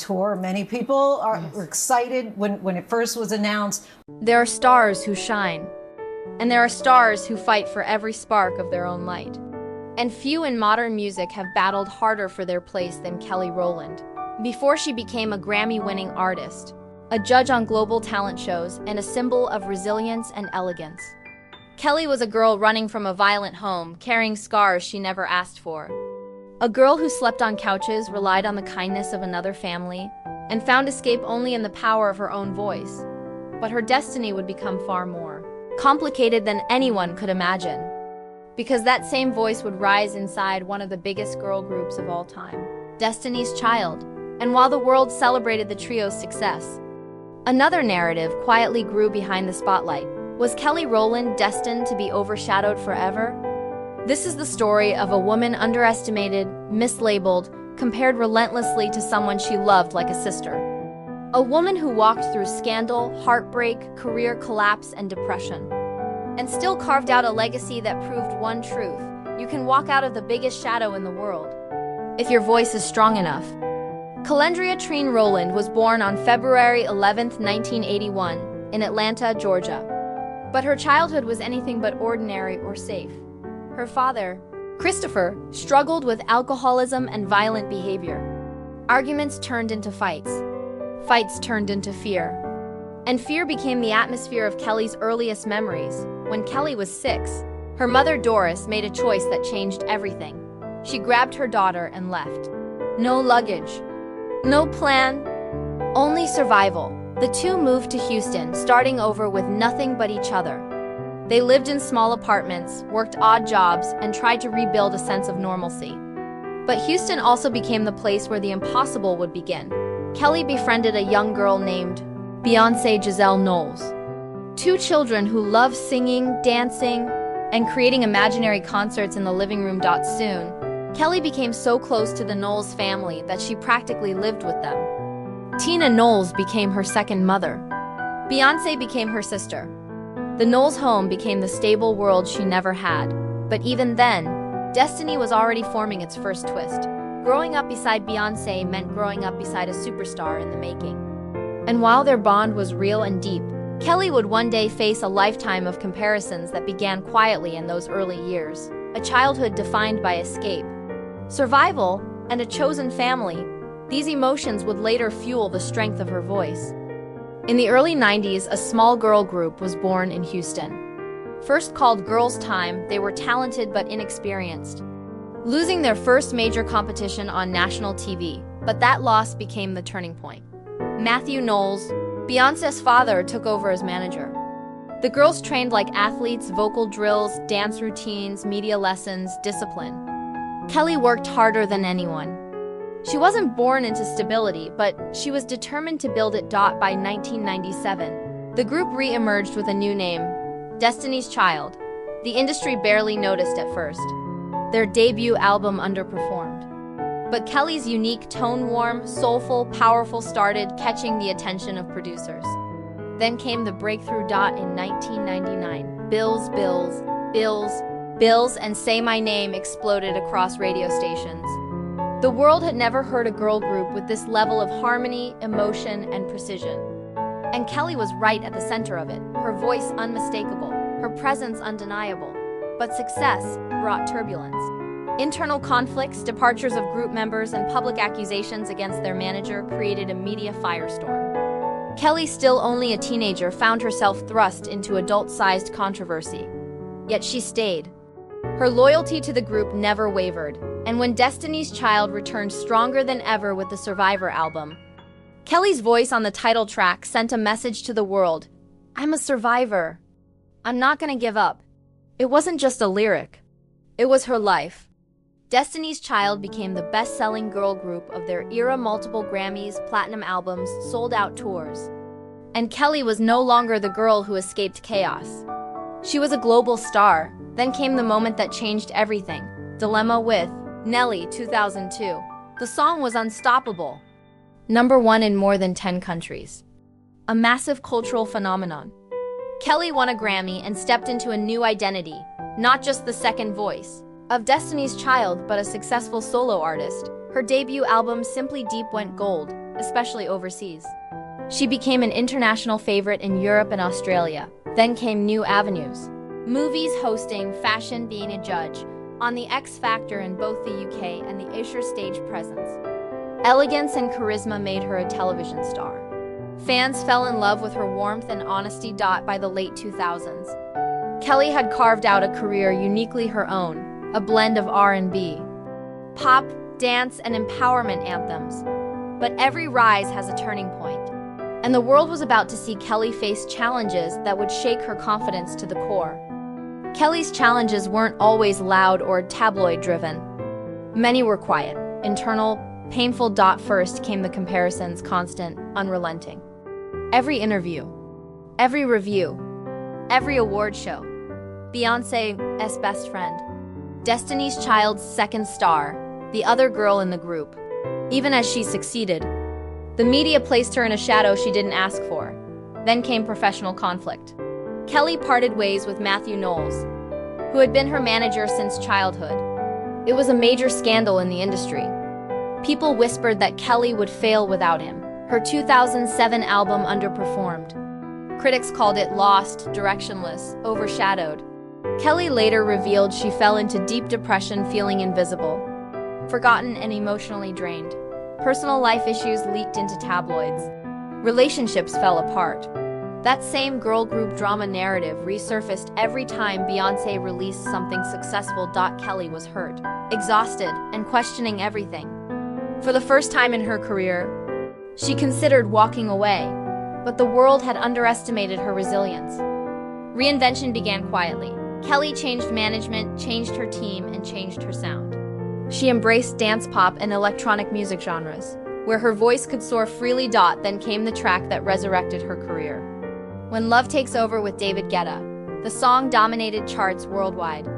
tour. Many people were excited when it first was announced. There are stars who shine, and there are stars who fight for every spark of their own light. And few in modern music have battled harder for their place than Kelly Rowland. Before she became a Grammy-winning artist, a judge on global talent shows, and a symbol of resilience and elegance, Kelly was a girl running from a violent home, carrying scars she never asked for. A girl who slept on couches, relied on the kindness of another family, and found escape only in the power of her own voice. But her destiny would become far more complicated than anyone could imagine, because that same voice would rise inside one of the biggest girl groups of all time, Destiny's Child. And while the world celebrated the trio's success, another narrative quietly grew behind the spotlight. Was Kelly Rowland destined to be overshadowed forever? This is the story of a woman underestimated, mislabeled, compared relentlessly to someone she loved like a sister. A woman who walked through scandal, heartbreak, career collapse, and depression, and still carved out a legacy that proved one truth: you can walk out of the biggest shadow in the world if your voice is strong enough. Kelendria Trine Rowland was born on February 11, 1981, in Atlanta, Georgia. But her childhood was anything but ordinary or safe. Her father, Christopher, struggled with alcoholism and violent behavior. Arguments turned into fights. Fights turned into fear. And fear became the atmosphere of Kelly's earliest memories. When Kelly was 6, her mother Doris made a choice that changed everything. She grabbed her daughter and left. No luggage. No plan, only survival. The two moved to Houston, starting over with nothing but each other. They lived in small apartments, worked odd jobs, and tried to rebuild a sense of normalcy. But Houston also became the place where the impossible would begin. Kelly befriended a young girl named Beyoncé Giselle Knowles. Two children who loved singing, dancing, and creating imaginary concerts in the living room. Soon, Kelly became so close to the Knowles family that she practically lived with them. Tina Knowles became her second mother. Beyoncé became her sister. The Knowles home became the stable world she never had. But even then, destiny was already forming its first twist. Growing up beside Beyoncé meant growing up beside a superstar in the making. And while their bond was real and deep, Kelly would one day face a lifetime of comparisons that began quietly in those early years. A childhood defined by escape, survival, and a chosen family. These emotions would later fuel the strength of her voice. In the early 90s, a small girl group was born in Houston. First called Girls' Time, they were talented but inexperienced, losing their first major competition on national TV. But that loss became the turning point. Matthew Knowles, Beyoncé's father, took over as manager. The girls trained like athletes: vocal drills, dance routines, media lessons, discipline. Kelly worked harder than anyone. She wasn't born into stability, but she was determined to build it. By 1997, the group re-emerged with a new name, Destiny's Child. The industry barely noticed at first. Their debut album underperformed. But Kelly's unique tone, warm, soulful, powerful, started catching the attention of producers. Then came the breakthrough. In 1999, Bills, Bills, Bills, Bills, and Say My Name exploded across radio stations. The world had never heard a girl group with this level of harmony, emotion, and precision. And Kelly was right at the center of it, her voice unmistakable, her presence undeniable. But success brought turbulence. Internal conflicts, departures of group members, and public accusations against their manager created a media firestorm. Kelly, still only a teenager, found herself thrust into adult-sized controversy. Yet she stayed. Her loyalty to the group never wavered, and when Destiny's Child returned stronger than ever with the Survivor album, Kelly's voice on the title track sent a message to the world: I'm a survivor. I'm not gonna give up. It wasn't just a lyric. It was her life. Destiny's Child became the best-selling girl group of their era: multiple Grammys, platinum albums, sold-out tours. And Kelly was no longer the girl who escaped chaos. She was a global star. Then came the moment that changed everything. Dilemma with Nelly, 2002. The song was unstoppable. #1 in more than 10 countries. A massive cultural phenomenon. Kelly won a Grammy and stepped into a new identity, not just the second voice of Destiny's Child, but a successful solo artist. Her debut album, Simply Deep, went gold, especially overseas. She became an international favorite in Europe and Australia. Then came new avenues. Movies hosting, fashion being a judge, on the X Factor in both the UK and the Asia stage presence. Elegance and charisma made her a television star. Fans fell in love with her warmth and honesty. By the late 2000s, Kelly had carved out a career uniquely her own, a blend of R&B, pop, dance, and empowerment anthems. But every rise has a turning point, and the world was about to see Kelly face challenges that would shake her confidence to the core. Kelly's challenges weren't always loud or tabloid-driven. Many were quiet, internal, painful. First came the comparisons, constant, unrelenting. Every interview, every review, every award show. Beyoncé's best friend, Destiny's Child's second star, the other girl in the group. Even as she succeeded, the media placed her in a shadow she didn't ask for. Then came professional conflict. Kelly parted ways with Knowles, who had been her manager since childhood. It was a major scandal in the industry. People whispered that Kelly would fail without him. Her 2007 album underperformed. Critics called it lost, directionless, overshadowed. Kelly later revealed she fell into deep depression, feeling invisible, forgotten, and emotionally drained. Personal life issues leaked into tabloids. Relationships fell apart. That same girl group drama narrative resurfaced every time Beyoncé released something successful. Kelly was hurt, exhausted, and questioning everything. For the first time in her career, she considered walking away, but the world had underestimated her resilience. Reinvention began quietly. Kelly changed management, changed her team, and changed her sound. She embraced dance pop and electronic music genres, where her voice could soar freely. Then came the track that resurrected her career. When Love Takes Over with David Guetta, the song dominated charts worldwide.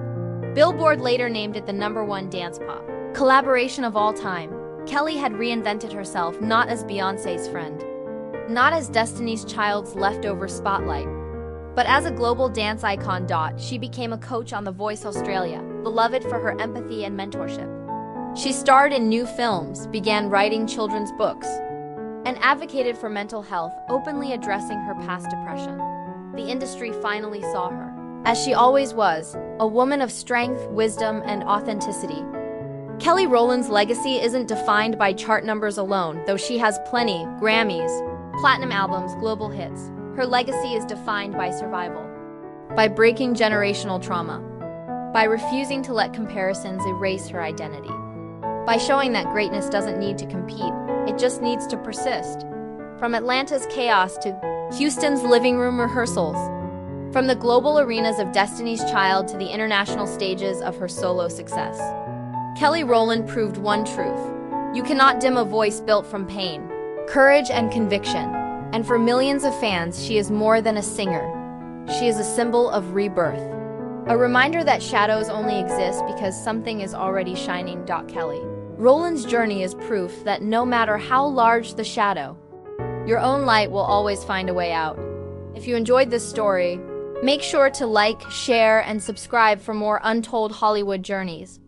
Billboard later named it the #1 dance pop collaboration of all time. Kelly had reinvented herself not as Beyoncé's friend, not as Destiny's Child's leftover spotlight, but as a global dance icon. She became a coach on The Voice Australia, beloved for her empathy and mentorship. She starred in new films, began writing children's books, and advocated for mental health, openly addressing her past depression. The industry finally saw her, as she always was, a woman of strength, wisdom, and authenticity. Kelly Rowland's legacy isn't defined by chart numbers alone, though she has plenty, Grammys, platinum albums, global hits. Her legacy is defined by survival, by breaking generational trauma, by refusing to let comparisons erase her identity, by showing that greatness doesn't need to compete, it just needs to persist. From Atlanta's chaos to Houston's living room rehearsals, from the global arenas of Destiny's Child to the international stages of her solo success, Kelly Rowland proved one truth: you cannot dim a voice built from pain, courage, and conviction. And for millions of fans, she is more than a singer. She is a symbol of rebirth. A reminder that shadows only exist because something is already shining. Kelly Rowland's journey is proof that no matter how large the shadow, your own light will always find a way out. If you enjoyed this story, make sure to like, share, and subscribe for more Untold Hollywood journeys.